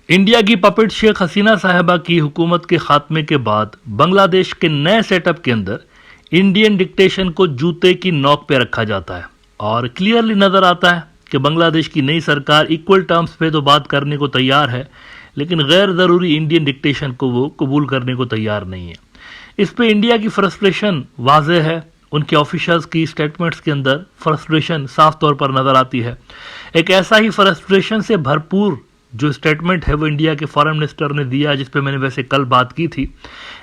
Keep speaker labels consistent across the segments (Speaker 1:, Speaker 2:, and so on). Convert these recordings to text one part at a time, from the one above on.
Speaker 1: India की puppet Sheikh Hasina साहिबा की हुकूमत के खात्मे के बाद बांग्लादेश के नए सेटअप के अंदर इंडियन डिक्टेशन को जूते की नोक पे रखा जाता है और क्लियरली नजर आता है कि बांग्लादेश की नई सरकार इक्वल टर्म्स पे तो बात करने को तैयार है, लेकिन गैर ज़रूरी इंडियन डिक्टेशन को वो कबूल करने को तैयार नहीं है। इस पे इंडिया की फ्रस्ट्रेशन वाज़ेह है, उनके ऑफिशियल्स की स्टेटमेंट्स के अंदर फ्रस्ट्रेशन साफ तौर पर नजर आती है। एक ऐसा ही फ्रस्ट्रेशन से भरपूर जो स्टेटमेंट है वो इंडिया के फॉरेन मिनिस्टर ने दिया, जिस पे मैंने वैसे कल बात की थी,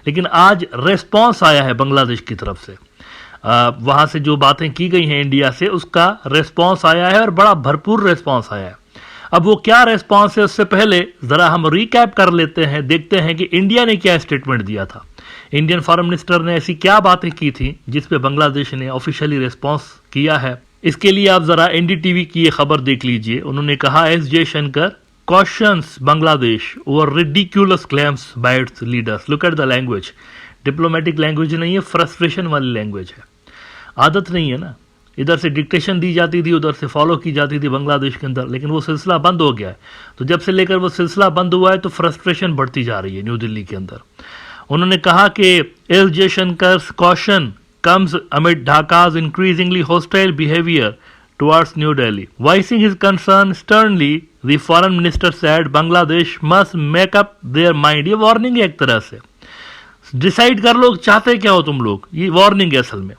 Speaker 1: लेकिन आज रेस्पॉन्स आया है बांग्लादेश की तरफ से। वहां से जो बातें की गई हैं इंडिया से, उसका रेस्पॉन्स आया है और बड़ा भरपूर रेस्पॉन्स आया है। अब वो क्या रेस्पॉन्स है उससे पहले जरा हम रिकैप कर लेते हैं, देखते हैं कि इंडिया ने क्या स्टेटमेंट दिया था, इंडियन फॉरेन मिनिस्टर ने ऐसी क्या बातें की थी जिस पे बांग्लादेश ने ऑफिशियली रेस्पॉन्स किया है। इसके लिए आप जरा एनडीटीवी की ये खबर देख लीजिए। उन्होंने कहा, S Jaishankar cautions Bangladesh over ridiculous claims by its leaders. Look at the language. Diplomatic language नहीं है, फ्रस्ट्रेशन वाली लैंग्वेज है। आदत नहीं है ना, इधर से डिक्टेशन दी जाती थी, उधर से फॉलो की जाती थी बांग्लादेश के अंदर, लेकिन वो सिलसिला बंद हो गया है। तो जब से लेकर वो सिलसिला बंद हुआ है तो फ्रस्ट्रेशन बढ़ती जा रही है न्यू दिल्ली के अंदर। उन्होंने कहा कि S Jaishankar caution comes amid Dhaka's increasingly hostile behavior towards New Delhi. Voicing his concern sternly, the foreign minister said Bangladesh must make up their mind. ये वार्निंग है एक तरह से, डिसाइड कर लो चाहते क्या हो तुम लोग, ये वार्निंग है असल में।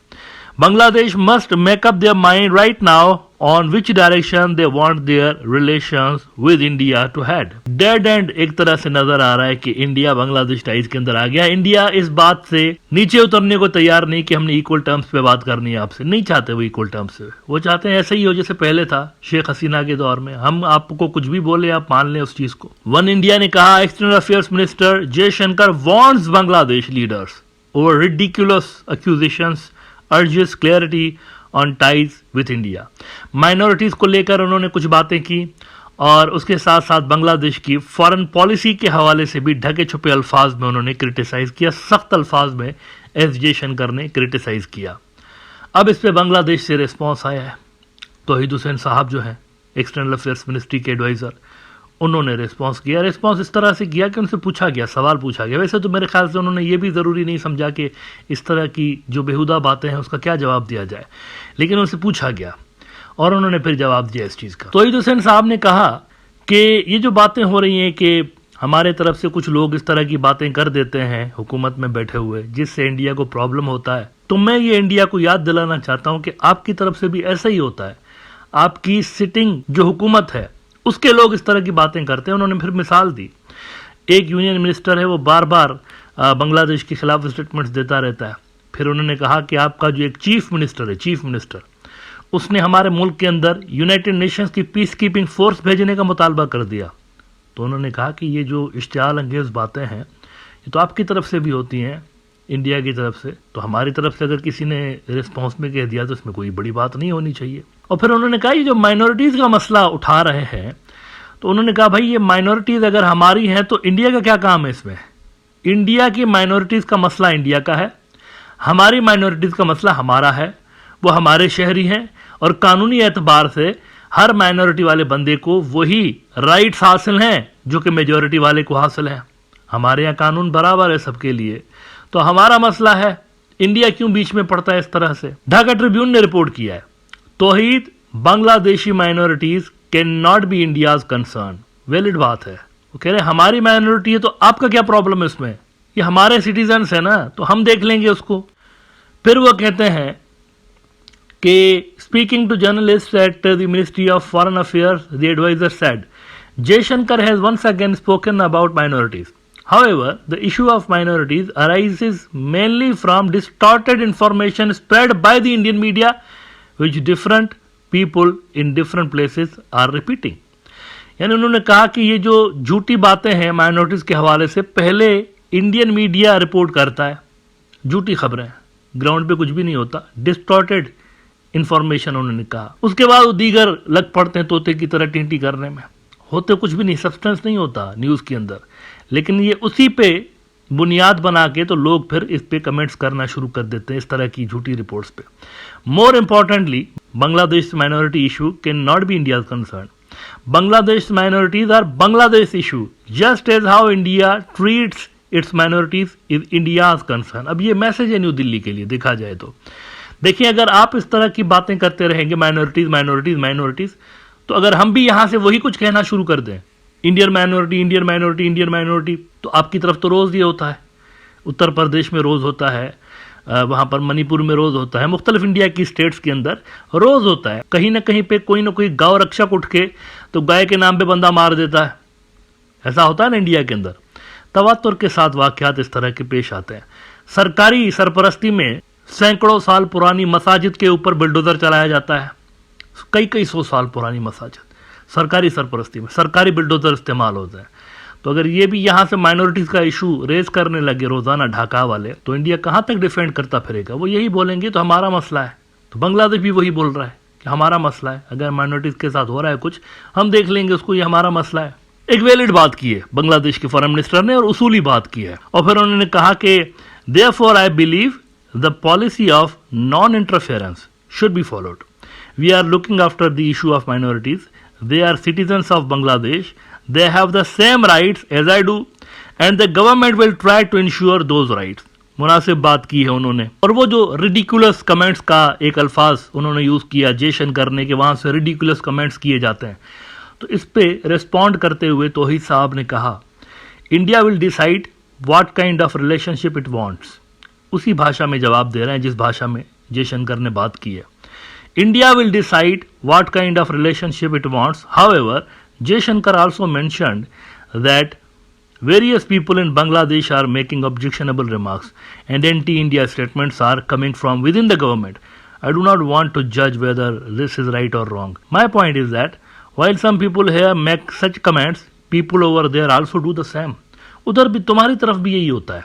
Speaker 1: Bangladesh must make up their mind right now on which direction they want their relations with India to head. Dead end एक तरह से नजर आ रहा है कि इंडिया बांग्लादेश टाइज के अंदर आ गया। इंडिया इस बात से नीचे उतरने को तैयार नहीं कि हमने इक्वल टर्म्स पे बात करनी है आपसे, नहीं चाहते वो इक्वल टर्म्स पे। वो चाहते हैं ऐसे ही हो जैसे पहले था शेख हसीना के दौर में, हम आपको कुछ भी बोले आप मान लें उस चीज को। वन इंडिया ने कहा, external affairs minister Jaishankar warns Bangladesh leaders over ridiculous accusations, urges clarity on ties with India. Minorities को लेकर उन्होंने कुछ बातें की और उसके साथ साथ बांग्लादेश की फॉरेन पॉलिसी के हवाले से भी ढके छुपे अल्फाज में उन्होंने क्रिटिसाइज किया, सख्त अल्फाज में एस जयशंकर ने क्रिटिसाइज किया। अब इस पे बांग्लादेश से रिस्पॉन्स आया है। तौहीद हुसैन साहब जो हैं एक्सटर्नल अफेयर्स मिनिस्ट्री के एडवाइजर, उन्होंने रिस्पॉन्स किया। रिस्पॉन्स इस तरह से किया कि उनसे पूछा गया, सवाल पूछा गया। वैसे तो मेरे ख्याल से उन्होंने ये भी ज़रूरी नहीं समझा कि इस तरह की जो बेहुदा बातें हैं उसका क्या जवाब दिया जाए, लेकिन उनसे पूछा गया और उन्होंने फिर जवाब दिया इस चीज़ का। तौहीद हुसैन साहब ने कहा कि ये जो बातें हो रही हैं कि हमारे तरफ से कुछ लोग इस तरह की बातें कर देते हैं हुकूमत में बैठे हुए, जिससे इंडिया को प्रॉब्लम होता है, तो मैं ये इंडिया को याद दिलाना चाहता हूँ कि आपकी तरफ से भी ऐसा ही होता है। आपकी सिटिंग जो हुकूमत है उसके लोग इस तरह की बातें करते हैं। उन्होंने फिर मिसाल दी, एक यूनियन मिनिस्टर है वो बार बार बांग्लादेश के खिलाफ स्टेटमेंट्स देता रहता है। फिर उन्होंने कहा कि आपका जो एक चीफ मिनिस्टर उसने हमारे मुल्क के अंदर यूनाइटेड नेशंस की पीस कीपिंग फोर्स भेजने का मुतालबा कर दिया। तो उन्होंने कहा कि ये जो इश्तियाल अंगेज बातें हैं ये तो आपकी तरफ से भी होती हैं, इंडिया की तरफ से, तो हमारी तरफ से अगर किसी ने रिस्पॉन्स में कह दिया तो इसमें कोई बड़ी बात नहीं होनी चाहिए। और फिर उन्होंने कहा ये जो माइनॉरिटीज़ का मसला उठा रहे हैं, तो उन्होंने कहा भाई ये माइनॉरिटीज़ अगर हमारी हैं तो इंडिया का क्या काम है इसमें। इंडिया की माइनॉरिटीज़ का मसला इंडिया का है, हमारी माइनॉरिटीज़ का मसला हमारा है, वो हमारे शहरी हैं और कानूनी एतबार से हर माइनॉरिटी वाले बंदे को वही राइट्स हासिल हैं जो कि मेजॉरिटी वाले को हासिल हैं। हमारे यहाँ कानून बराबर है सबके लिए, तो हमारा मसला है, इंडिया क्यों बीच में पड़ता है इस तरह से। ढाका ट्रिब्यून ने रिपोर्ट किया है, Touhid Bangladeshi minorities can not be India's concern. Valid बात है, वो कह रहे हैं हमारी माइनॉरिटी है तो आपका क्या प्रॉब्लम है इसमें, ये हमारे सिटीजन्स है ना, तो हम देख लेंगे उसको। फिर वो कहते हैं कि speaking to journalist at the ministry of foreign affairs the adviser said Jaishankar has once again spoken about minorities. However, the issue of minorities arises mainly from distorted information spread by the Indian media, which different people in different places are repeating. यानी उन्होंने कहा कि ये जो झूठी बातें हैं minorities के हवाले से पहले इंडियन मीडिया रिपोर्ट करता है, झूठी खबरें, ग्राउंड पे कुछ भी नहीं होता, डिस्टॉर्टेड इंफॉर्मेशन उन्होंने कहा। उसके बाद वो दीगर लग पड़ते हैं तोते की तरह टींटी करने में, होते कुछ भी नहीं, सब्सटेंस नहीं होता न्यूज़ के अंदर, लेकिन ये उसी पे बुनियाद बना के तो लोग फिर इस पे कमेंट्स करना शुरू कर देते हैं इस तरह की झूठी रिपोर्ट्स पे। More importantly, Bangladesh minority issue can not B India concern. Bangladesh minorities are Bangladesh issue, just as how India treats its minorities is India's concern. अब ये मैसेज है न्यू दिल्ली के लिए देखा जाए तो। देखिए, अगर आप इस तरह की बातें करते रहेंगे माइनॉरिटीज माइनॉरिटीज माइनॉरिटीज, तो अगर हम भी यहां से वही कुछ कहना शुरू कर दें, Indian minority Indian minority Indian minority, तो आपकी तरफ तो रोज़ ये होता है, उत्तर प्रदेश में रोज़ होता है, वहाँ पर मणिपुर में रोज़ होता है, मुख्तलिफ इंडिया की स्टेट्स के अंदर रोज़ होता है। कहीं ना कहीं पे कोई ना कोई गाँव रक्षक उठ के तो गाय के नाम पे बंदा मार देता है, ऐसा होता है ना इंडिया के अंदर। तवातुर के साथ वाक़यात इस तरह के पेश आते हैं। सरकारी सरपरस्ती में सैकड़ों साल पुरानी मसाजिद के ऊपर बुलडोज़र चलाया जाता है, कई कई सौ साल पुरानी मसाजिद सरकारी सरपरस्ती में सरकारी बुलडोज़र इस्तेमाल होते हैं। तो अगर ये भी यहाँ से माइनॉरिटीज़ का इशू रेज करने लगे रोज़ाना ढाका वाले, तो इंडिया कहाँ तक डिफेंड करता फिरेगा? वो यही बोलेंगे तो हमारा मसला है। तो बांग्लादेश भी वही बोल रहा है कि हमारा मसला है, अगर माइनॉरिटीज़ के साथ हो रहा है कुछ हम देख लेंगे उसको, ये हमारा मसला है। एक वैलिड बात की है बांग्लादेश के फॉरेन मिनिस्टर ने और उसूली बात की है, और फिर उन्होंने कहा कि therefore I believe the policy of non interference should be followed. We are looking after the issue of minorities, they are citizens of Bangladesh, they have the same rights as I do and the government will try to ensure those rights। मुनासिब बात की है उन्होंने। और वो जो ridiculous comments का एक अल्फाज उन्होंने यूज़ किया, जेशन करने के वहाँ से रिडिकुलस कमेंट्स किए जाते हैं, तो इस पे रिस्पॉन्ड करते हुए तौहीद साहब ने कहा India will decide what kind of relationship it wants. उसी भाषा में जवाब दे रहे हैं जिस भाषा में जयशंकर ने बात की है। India will decide what kind of relationship it wants. However, Jaishankar also mentioned that various people in Bangladesh are making objectionable remarks and anti-India statements are coming from within the government. I do not want to judge whether this is right or wrong. My point is that while some people here make such comments, people over there also do the same. उधर भी तुम्हारी तरफ भी यही होता है,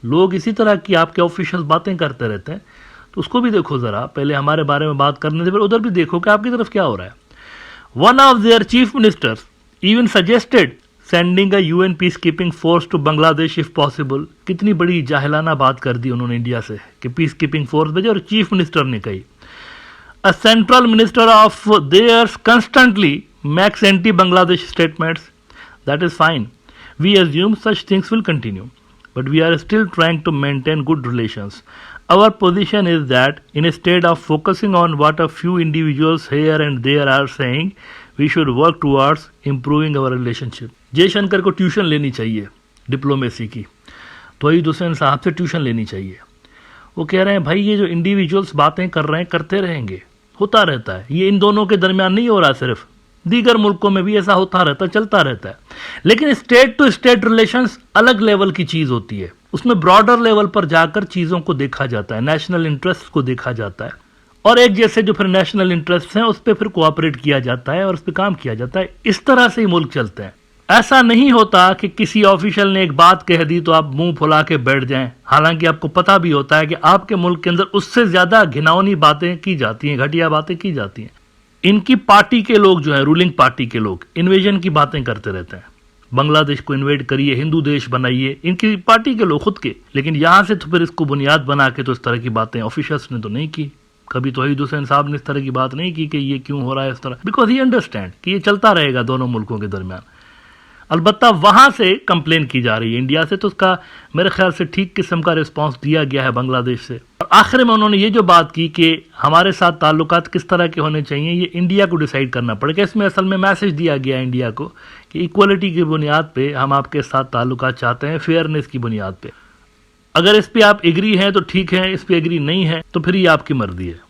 Speaker 1: लोग इसी तरह की आपके ऑफिशियल्स बातें करते रहते हैं, तो उसको भी देखो ज़रा, पहले हमारे बारे में बात करने से फिर उधर भी देखो कि आपकी तरफ क्या हो रहा है। One of their chief ministers even suggested sending a UN peace keeping force to Bangladesh if possible. कितनी बड़ी जाहिलाना बात कर दी उन्होंने इंडिया से कि पीस कीपिंग फोर्स भेजे, और चीफ मिनिस्टर ने कही a central minister of theirs constantly makes anti Bangladesh statements. That is fine, we assume such things will continue but we are still trying to maintain good relations. Our position is that instead of focusing on what a few individuals here and there are saying, we should work towards improving our relationship। Jaishankar को tuition लेनी चाहिए diplomacy की, तौहीद हुसैन साहब से tuition लेनी चाहिए। वो कह रहे हैं भाई ये जो इंडिविजुअल्स बातें कर रहे हैं करते रहेंगे, होता रहता है, ये इन दोनों के दरमियान नहीं हो रहा, सिर्फ दीगर मुल्कों में भी ऐसा होता रहता है, चलता रहता है। लेकिन स्टेट टू स्टेट रिलेशंस अलग लेवल की चीज़ होती है, उसमें ब्रॉडर लेवल पर जाकर चीज़ों को देखा जाता है, नेशनल इंटरेस्ट को देखा जाता है, और एक जैसे जो फिर नेशनल इंटरेस्ट हैं उस पर फिर कोऑपरेट किया जाता है और उस पर काम किया जाता है। इस तरह से ही मुल्क चलते हैं। ऐसा नहीं होता कि किसी ऑफिशियल ने एक बात कह दी तो आप मुंह फुला के बैठ जाएं, हालांकि आपको पता भी होता है कि आपके मुल्क के अंदर उससे ज़्यादा घिनौनी बातें की जाती हैं, घटिया बातें की जाती हैं। इनकी पार्टी के लोग जो हैं, रूलिंग पार्टी के लोग इन्वेजन की बातें करते रहते हैं, बांग्लादेश को इन्वेड करिए, हिंदू देश बनाइए, इनकी पार्टी के लोग खुद के। लेकिन यहाँ से तो फिर इसको बुनियाद बना के तो इस तरह की बातें ऑफिशियल्स ने तो नहीं की, कभी तौहीद हुसैन साहब ने इस तरह की बात नहीं की कि ये क्यों हो रहा है इस तरह, बिकॉज ही अंडरस्टैंड कि ये चलता रहेगा दोनों मुल्कों के दरमियान। अलबत्ता वहाँ से कंप्लेन की जा रही है इंडिया से, तो उसका मेरे ख्याल से ठीक किस्म का रिस्पांस दिया गया है बांग्लादेश से। और आखिर में उन्होंने ये जो बात की कि हमारे साथ ताल्लुकात किस तरह के होने चाहिए, ये इंडिया को डिसाइड करना पड़ेगा। इसमें असल में मैसेज दिया गया है इंडिया को कि इक्वलिटी की बुनियाद पे हम आपके साथ ताल्लुकात चाहते हैं, फेयरनेस की बुनियाद पे। अगर इस पे आप एग्री हैं तो ठीक है, इस पे एग्री नहीं है तो फिर ये आपकी मर्जी है।